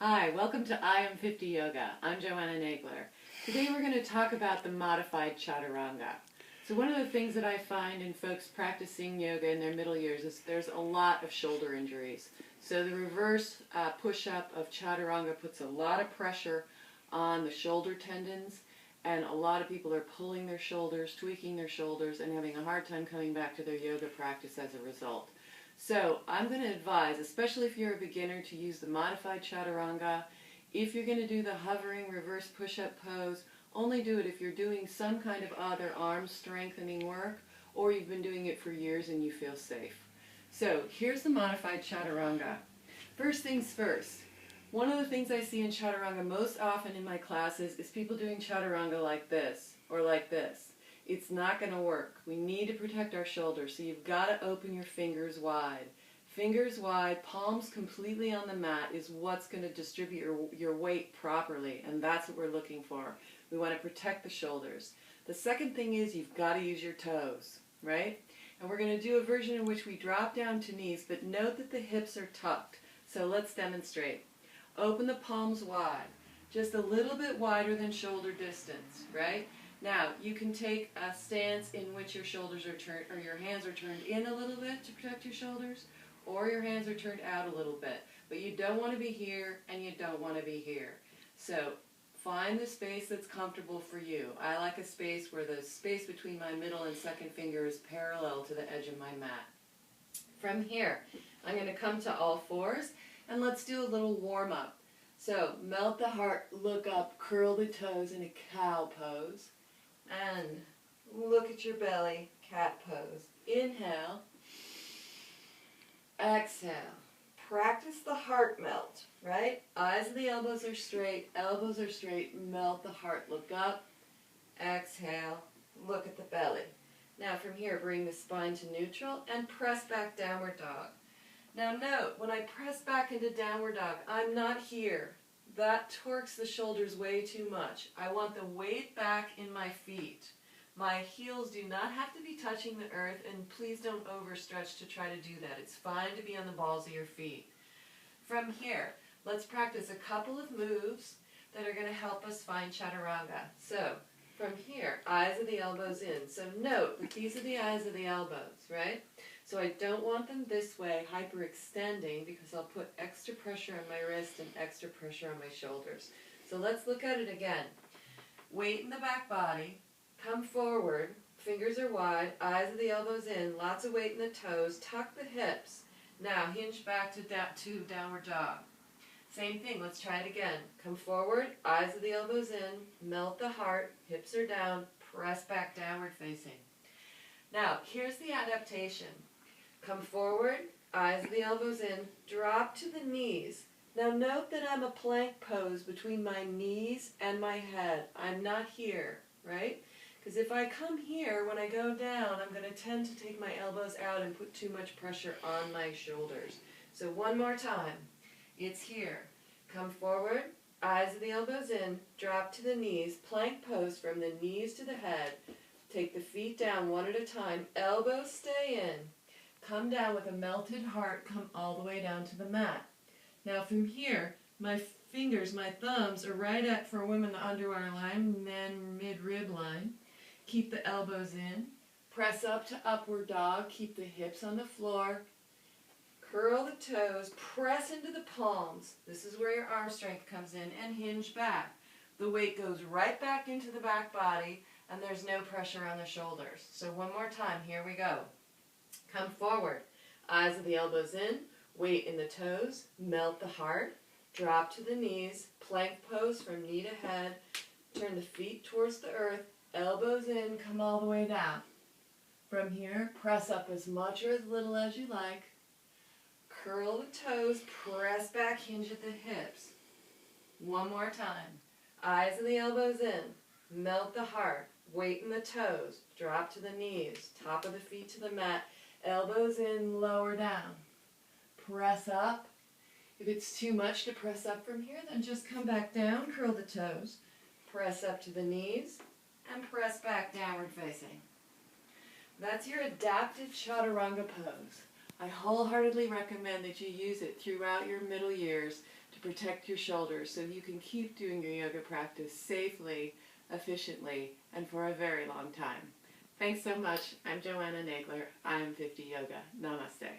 Hi, welcome to I Am 50 Yoga. I'm Joanna Nagler. Today we're going to talk about the modified Chaturanga. So one of the things that I find in folks practicing yoga in their middle years is there's a lot of shoulder injuries. So the reverse push-up of Chaturanga puts a lot of pressure on the shoulder tendons, and a lot of people are pulling their shoulders, tweaking their shoulders, and having a hard time coming back to their yoga practice as a result. So I'm going to advise, especially if you're a beginner, to use the modified Chaturanga. If you're going to do the hovering reverse push-up pose, only do it if you're doing some kind of other arm strengthening work, or you've been doing it for years and you feel safe. So here's the modified Chaturanga. First things first, one of the things I see in Chaturanga most often in my classes is people doing Chaturanga like this, or like this. It's not going to work. We need to protect our shoulders, so you've got to open your fingers wide. Fingers wide, palms completely on the mat is what's going to distribute your weight properly, and that's what we're looking for. We want to protect the shoulders. The second thing is you've got to use your toes, right? And we're going to do a version in which we drop down to knees, but note that the hips are tucked. So let's demonstrate. Open the palms wide, just a little bit wider than shoulder distance, right? Now, you can take a stance in which your shoulders are turned, or your hands are turned in a little bit to protect your shoulders, or your hands are turned out a little bit. But you don't want to be here, and you don't want to be here. So, find the space that's comfortable for you. I like a space where the space between my middle and second finger is parallel to the edge of my mat. From here, I'm going to come to all fours, and let's do a little warm-up. So, melt the heart, look up, curl the toes in a cow pose. And look at your belly, cat pose. Inhale, exhale. Practice the heart melt, right? Eyes of the elbows are straight, melt the heart. Look up, exhale, look at the belly. Now from here, bring the spine to neutral and press back downward dog. Now note, when I press back into downward dog, I'm not here. That torques the shoulders way too much. I want the weight back in my feet. My heels do not have to be touching the earth, and please don't overstretch to try to do that. It's fine to be on the balls of your feet. From here, let's practice a couple of moves that are going to help us find Chaturanga. So, from here, eyes of the elbows in. So note that these are the eyes of the elbows, right? So I don't want them this way, hyperextending, because I'll put extra pressure on my wrist and extra pressure on my shoulders. So let's look at it again. Weight in the back body, come forward, fingers are wide, eyes of the elbows in, lots of weight in the toes, tuck the hips. Now hinge back to downward dog. Same thing, let's try it again. Come forward, eyes of the elbows in, melt the heart, hips are down, press back downward facing. Now, here's the adaptation. Come forward, eyes of the elbows in, drop to the knees. Now note that I'm a plank pose between my knees and my head. I'm not here, right? Because if I come here, when I go down, I'm going to tend to take my elbows out and put too much pressure on my shoulders. So one more time. It's here. Come forward, eyes of the elbows in, drop to the knees, plank pose from the knees to the head. Take the feet down one at a time, elbows stay in. Come down with a melted heart, come all the way down to the mat. Now from here, my fingers, my thumbs are right at, for women, the underarm line, men mid-rib line. Keep the elbows in. Press up to upward dog, keep the hips on the floor. Curl the toes, press into the palms. This is where your arm strength comes in, and hinge back. The weight goes right back into the back body, and there's no pressure on the shoulders. So one more time, here we go. Come forward, eyes of the elbows in, weight in the toes, melt the heart, drop to the knees, plank pose from knee to head, turn the feet towards the earth, elbows in, come all the way down. From here, press up as much or as little as you like, curl the toes, press back, hinge at the hips. One more time, eyes of the elbows in, melt the heart, weight in the toes, drop to the knees, top of the feet to the mat, elbows in, lower down. Press up. If it's too much to press up from here, then just come back down, curl the toes, press up to the knees, and press back downward facing. That's your adapted Chaturanga pose. I wholeheartedly recommend that you use it throughout your middle years to protect your shoulders so you can keep doing your yoga practice safely, efficiently, and for a very long time. Thanks so much. I'm Joanna Nagler. I'm 50 Yoga. Namaste.